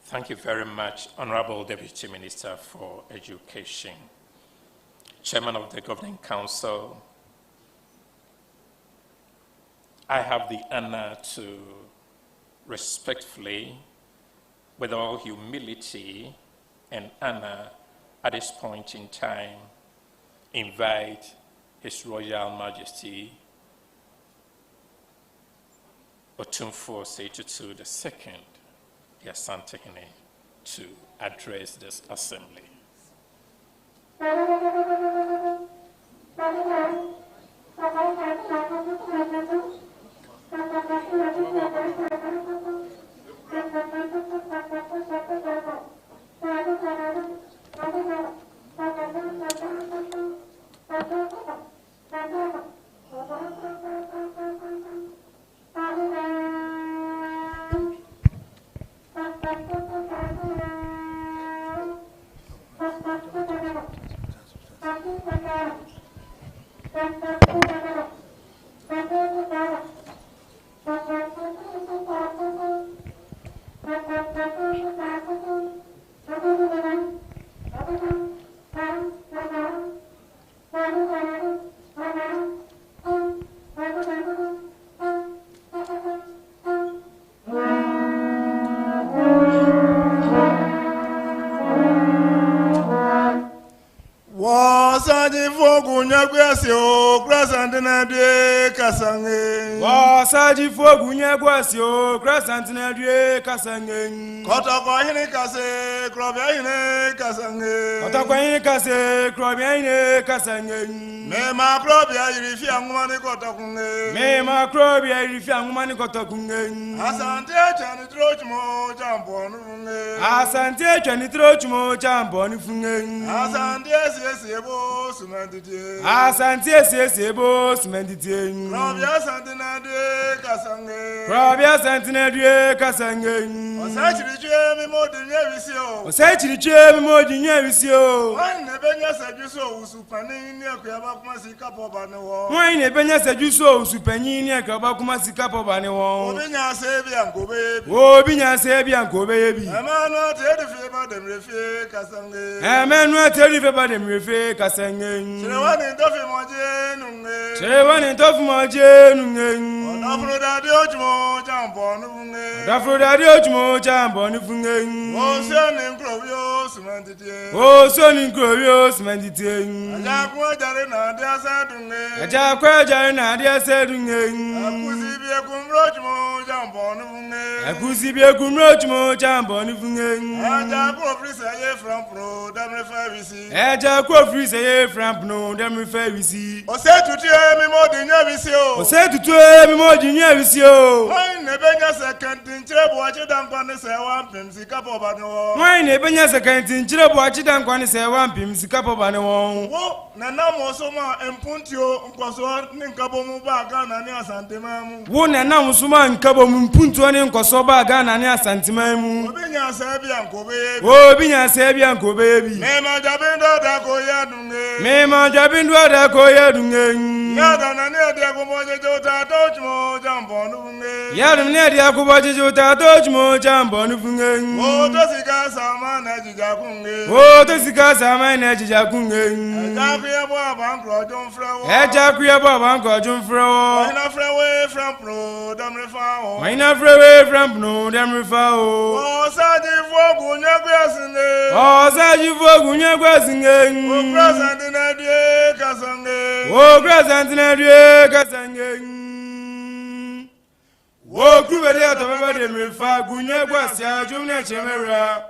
Thank you very much, Honorable Deputy Minister for Education, Chairman of the Governing Council. I have the honor to respectfully, with all humility and honor at this point in time, invite His Royal Majesty Otumfuo Osei-Tutu II, the Asantehene, to address this assembly. Wasaji fogunya gwasio krasantina due kasangen Kota kwa hine kase krobya hine kasangen Kota kwa hine kase krobya hine kasangen Mema krobya irifi angumani kota kunge Mema krobya irifi angumani kota kunge Asante chani trochmo chambonu funge Asante chani trochmo chambonu funge Asante siyebo sumendite Asante siyebo sumendite Krobya santina due kasangen Krobya santina due kasangen Osachirichwe mimodi nyevisio Osachirichwe mimodi nyevisio Wane benya sajuso usupani ni akuyaba kumasika pobane wo Wane benya sajuso usupani ni akuyaba kumasika pobane wo Obinya sebi ankobebi Obinya sebi ankobebi Emanu tedi feba demrefe kasange Emanu tedi feba demrefe kasange Chirewani ntofi moje nunge Chirewani ntofi moje nunge Odafro dadi ojumo jambo nunge Odafro dadi ojumo jambo nunge Osoni nkrobyo simendite Osoni nkrobyo simendite Ajakwa jare na dia sedunge Ajakwa jare na dia sedunge Akuzibi ekumrojumo jambo nunge Akuzibi ekumrojumo jambo nunge Ajakwa frisa ye frampro damrefe visi Ajakwa frisa ye frampno damrefe visi Osei-Tutu mimodi nyevisio Osei-Tutu mimodi nyevisio Wane benya sekanti nchrebu wachidankwane sewa mpimsi kapo bane wo Wane benya sekanti nchrebu wachidankwane sewa mpimsi kapo bane wo Wo nana mosoma empuntio nkwaso ninkabo mubaga na ni asantemamu Wo nana musuma nkabo mpuntio ni nkwaso baga na ni asantemamu Obinya sebi ankobebi Obinya sebi ankobebi Mema jabindo da koyadunge Mema jabindo da koyadunge Yada na ni adi akumoje jota tochmo jambo nunge Yadum ne adi akumoje jota tochmo jambo nunge Otosika sama na jijakunge Otosika sama na jijakunge Ejakuye bo abankro jomfrewo Ejakuye bo abankro jomfrewo Wina frewe frampro damrefawo Wina frewe frampno damrefawo Osaji fogu nyegwesinge Osaji fogu nyegwesinge Okrasandi na die kasange Okrasandi na die kasange Okrubede atababa demrefa gunyegwasi ajumne chemera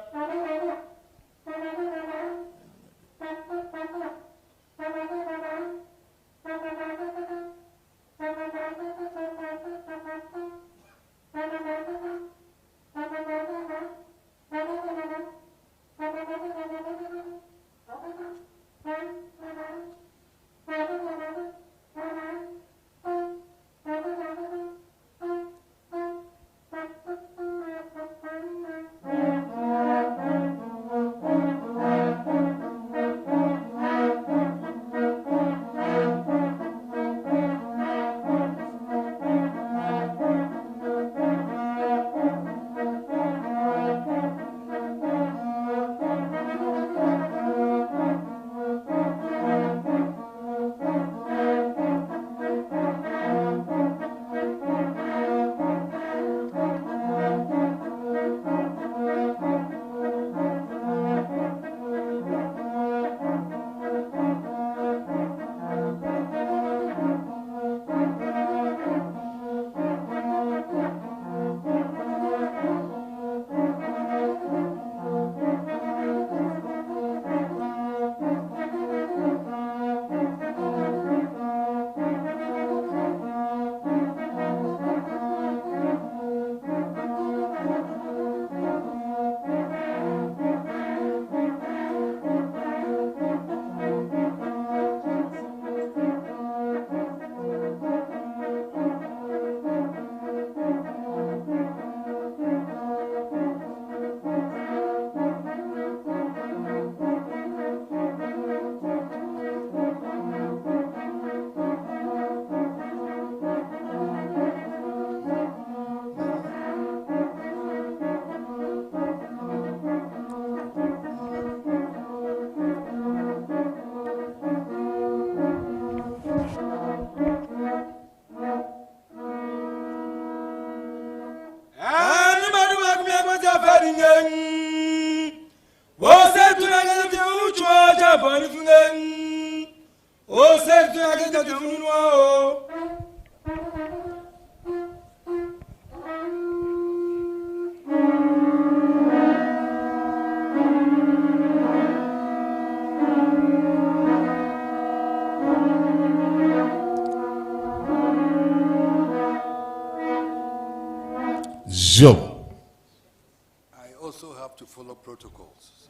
I also have to follow protocols.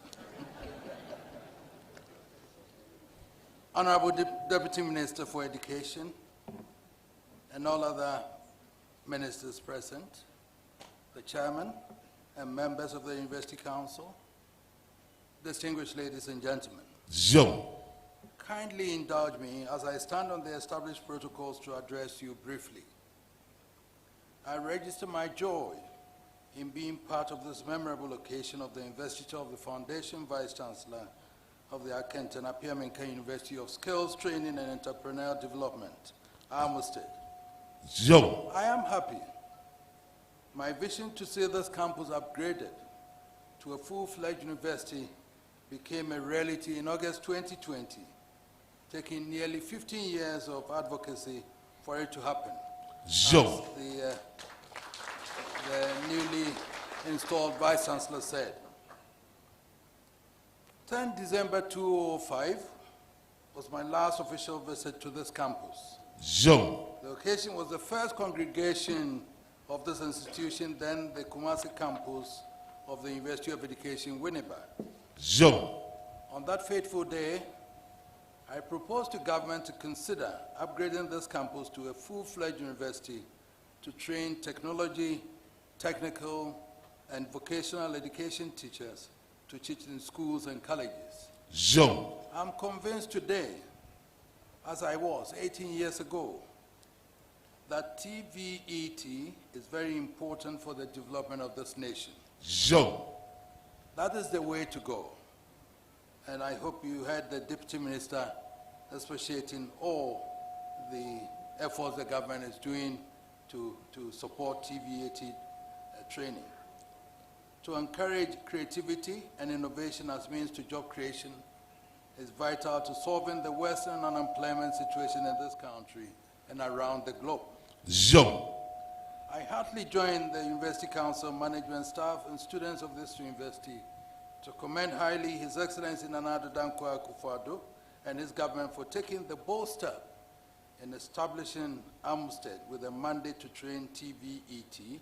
Honorable Deputy Minister for Education and all other ministers present, the chairman and members of the University Council, distinguished ladies and gentlemen. Kindly indulge me as I stand on the established protocols to address you briefly. I register my joy in being part of this memorable occasion of the investiture of the Foundation Vice-Chancellor of the Akent and Apia-Menka University of Skills Training and Entrepreneurial Development, AAMUSTED. I am happy. My vision to see this campus upgraded to a full-fledged university became a reality in August 2020, taking nearly 15 years of advocacy for it to happen. The newly installed Vice-Chancellor said. 10 December 2005 was my last official visit to this campus. The occasion was the first congregation of this institution, then the Kumasi campus of the University of Education, Winnipeg. On that fateful day, I proposed to government to consider upgrading this campus to a full-fledged university to train technology, technical, and vocational education teachers to teach in schools and colleges. I'm convinced today, as I was 18 years ago, that TVET is very important for the development of this nation. That is the way to go. And I hope you heard the Deputy Minister appreciating all the efforts the government is doing to support TVET training. To encourage creativity and innovation as means to job creation is vital to solving the worsening unemployment situation in this country and around the globe. I heartily join the University Council, management staff, and students of this university to commend highly His Excellency Nana Addo Dankwa Akufo-Addo and his government for taking the bold step in establishing AAMUSTED with a mandate to train TVET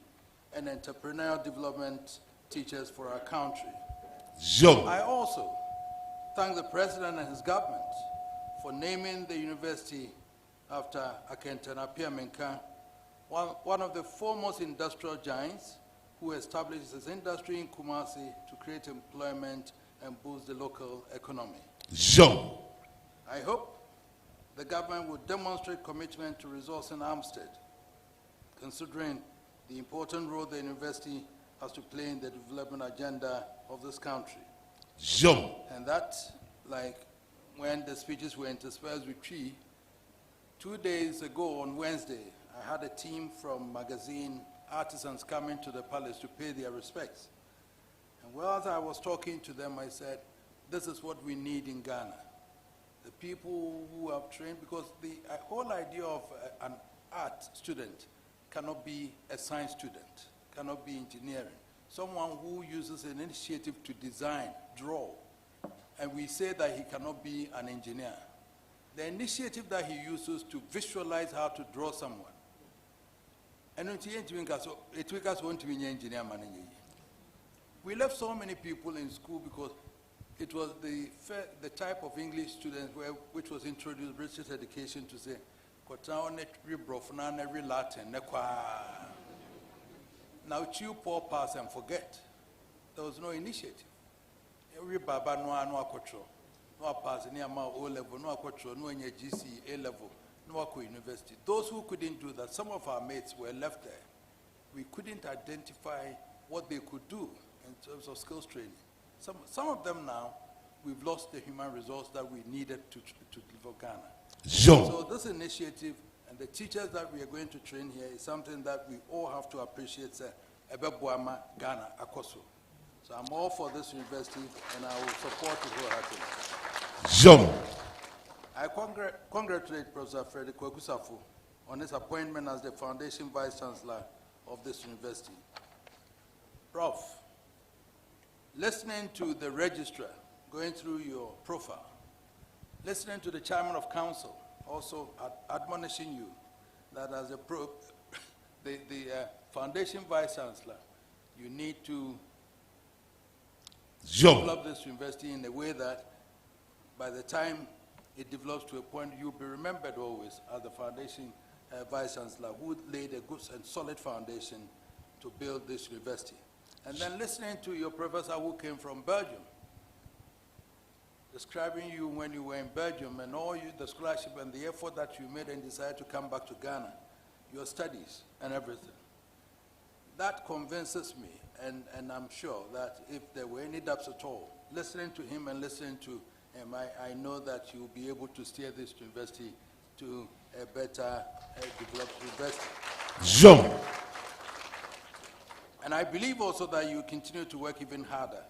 and entrepreneurial development teachers for our country. I also thank the President and his government for naming the university after Akent and Apia-Menka, one of the foremost industrial giants who established his industry in Kumasi to create employment and boost the local economy. I hope the government will demonstrate commitment to resourcing AAMUSTED, considering the important role the university has to play in the development agenda of this country. And that, like when the speeches were interspersed with 2 days ago on Wednesday, I had a team from magazine artisans coming to the palace to pay their respects. And while I was talking to them, I said, this is what we need in Ghana. The people who have trained, because the whole idea of an art student cannot be a science student, cannot be engineering. Someone who uses an initiative to design, draw, and we say that he cannot be an engineer. The initiative that he uses to visualize how to draw someone. And it want to be an engineer. We left so many people in school because it was the type of English students which was introduced British education to say, Latin. Now chew poor pass and forget. There was no initiative. Every baba no akotro, no pass any amount O level, no akotro, no GC A level, no akko university. Those who couldn't do that, some of our mates were left there. We couldn't identify what they could do in terms of skills training. Some of them now, we've lost the human resource that we needed to deliver Ghana. So this initiative and the teachers that we are going to train here is something that we all have to appreciate. Ghana Akoso. So I'm all for this university and I will support it wholeheartedly. I congratulate Professor Frederick Kwakusafo on his appointment as the Foundation Vice Chancellor of this university. Prof, listening to the registrar going through your profile, listening to the Chairman of Council also admonishing you that as a Foundation Vice Chancellor, you need to develop this university in a way that by the time it develops to a point, you'll be remembered always as the Foundation Vice Chancellor who laid a good and solid foundation to build this university. And then listening to your professor who came from Belgium, describing you when you were in Belgium and all the scholarship and the effort that you made and decided to come back to Ghana, your studies and everything. That convinces me, and I'm sure that if there were any doubts at all, listening to him and listening to him, I know that you'll be able to steer this university to a better developed university. Jean. And I believe also that you continue to work even harder.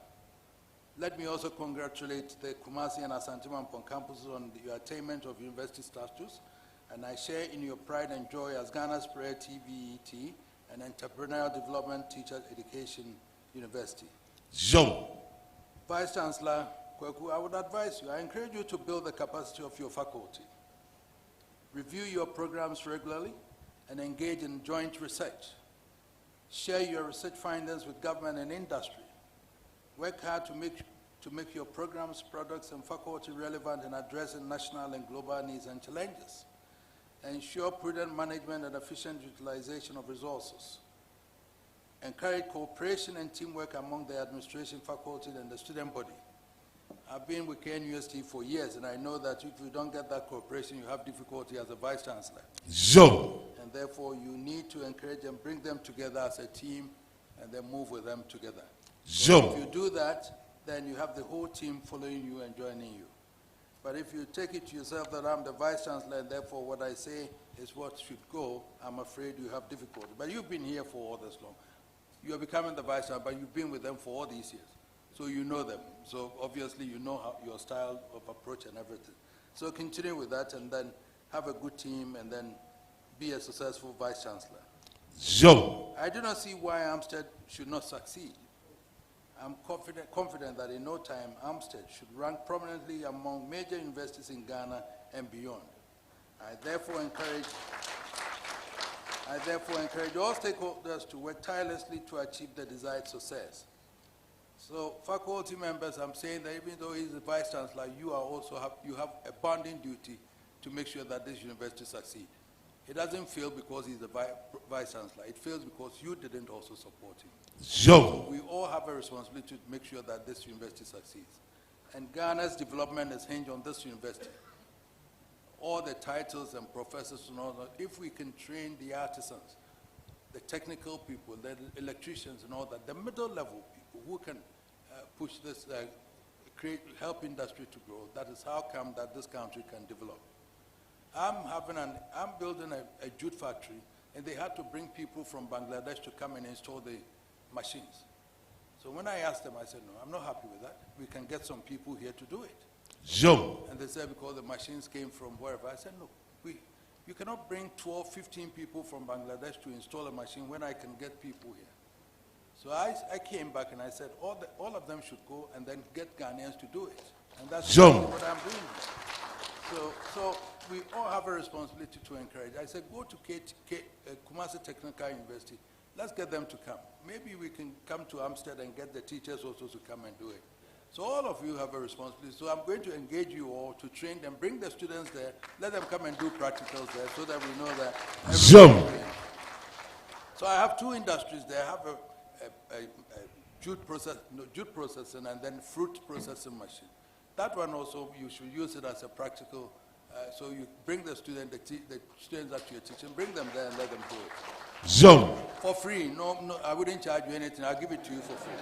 Let me also congratulate the Kumasi and Asante Mampong campuses on your attainment of university status, and I share in your pride and joy as Ghana's premier TVET and Entrepreneurial Development Teacher Education University. Jean. Vice Chancellor Kwaku, I would advise you, I encourage you to build the capacity of your faculty. Review your programs regularly and engage in joint research. Share your research findings with government and industry. Work hard to make your programs, products, and faculty relevant in addressing national and global needs and challenges. Ensure prudent management and efficient utilization of resources. Encourage cooperation and teamwork among the administration, faculty, and the student body. I've been with KNUST for years, and I know that if you don't get that cooperation, you have difficulty as a Vice Chancellor. Jean. And therefore, you need to encourage and bring them together as a team, and then move with them together. So if you do that, then you have the whole team following you and joining you. But if you take it to yourself that I'm the Vice Chancellor and therefore what I say is what should go, I'm afraid you have difficulty. But you've been here for all this long. You're becoming the Vice Chancellor, but you've been with them for all these years. So you know them. So obviously you know how, your style of approach and everything. So continue with that and then have a good team and then be a successful Vice Chancellor. Jean. I do not see why AAMUSTED should not succeed. I'm confident that in no time, AAMUSTED should rank prominently among major universities in Ghana and beyond. I therefore encourage all stakeholders to work tirelessly to achieve the desired success. So, faculty members, I'm saying that even though he's the Vice Chancellor, you have a bonding duty to make sure that this university succeeds. It doesn't fail because he's the Vice Chancellor. It fails because you didn't also support him. So we all have a responsibility to make sure that this university succeeds. And Ghana's development is hinged on this university. All the titles and professors and all that, if we can train the artisans, the technical people, the electricians and all that, the middle level people who can push this, help industry to grow, that is how come that this country can develop. I'm building a jute factory, and they had to bring people from Bangladesh to come and install the machines. So when I asked them, I said, no, I'm not happy with that. We can get some people here to do it. Jean. And they said, because the machines came from wherever. I said, no, you cannot bring 12, 15 people from Bangladesh to install a machine when I can get people here. So I came back and I said, all of them should go and then get Ghanaians to do it. And that's exactly what I'm doing. So we all have a responsibility to encourage. I said, go to Kumasi Technical University. Let's get them to come. Maybe we can come to AAMUSTED and get the teachers also to come and do it. So all of you have a responsibility. So I'm going to engage you all to train them, bring the students there, let them come and do practicals there so that we know that everything. So I have two industries there. I have a jute processing and then fruit processing machine. That one also, you should use it as a practical, so you bring the students that you're teaching, bring them there and let them do it. Jean. For free. No, I wouldn't charge you anything. I'll give it to you for free.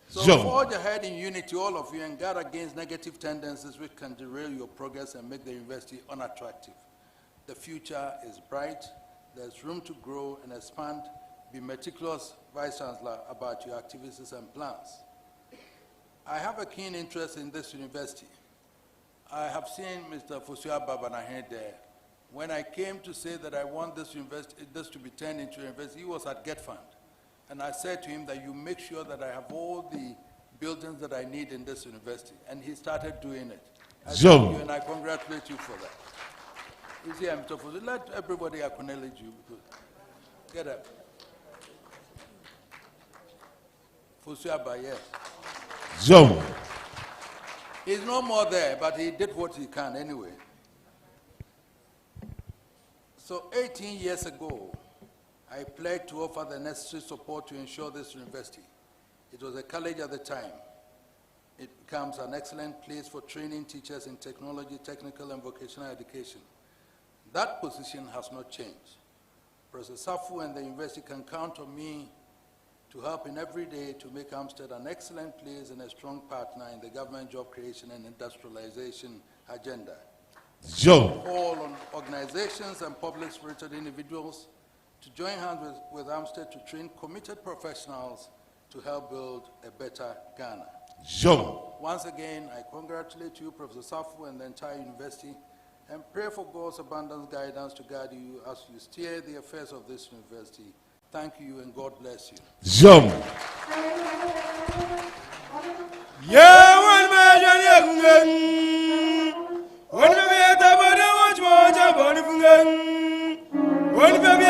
So forge ahead in unity, all of you, and guard against negative tendencies which can derail your progress and make the university unattractive. The future is bright. There's room to grow and expand. Be meticulous, Vice Chancellor, about your activities and plans. I have a keen interest in this university, I have seen Mr. Fusua Babanahe there. When I came to say that I want this to be turned into a university, he was at Get Fund. And I said to him that you make sure that I have all the buildings that I need in this university. And he started doing it. I thank you and I congratulate you for that. You see, Mr. Fusua, let everybody acknowledge you. Get up. Fusua Baye. Zoom. He's no more there, but he did what he can anyway. So 18 years ago, I pledged to offer the necessary support to ensure this university. It was a college at the time. It becomes an excellent place for training teachers in technology, technical, and vocational education. That position has not changed. Professor Safu and the university can count on me to help in every day to make Amstead an excellent place and a strong partner in the government job creation and industrialization agenda. Call on organizations and public-spirited individuals to join hands with Amstead to train committed professionals to help build a better Ghana. Once again, I congratulate you, Professor Safu, and the entire university, and pray for God's abundant guidance to guide you as you steer the affairs of this university. Thank you, and God bless you. One baby,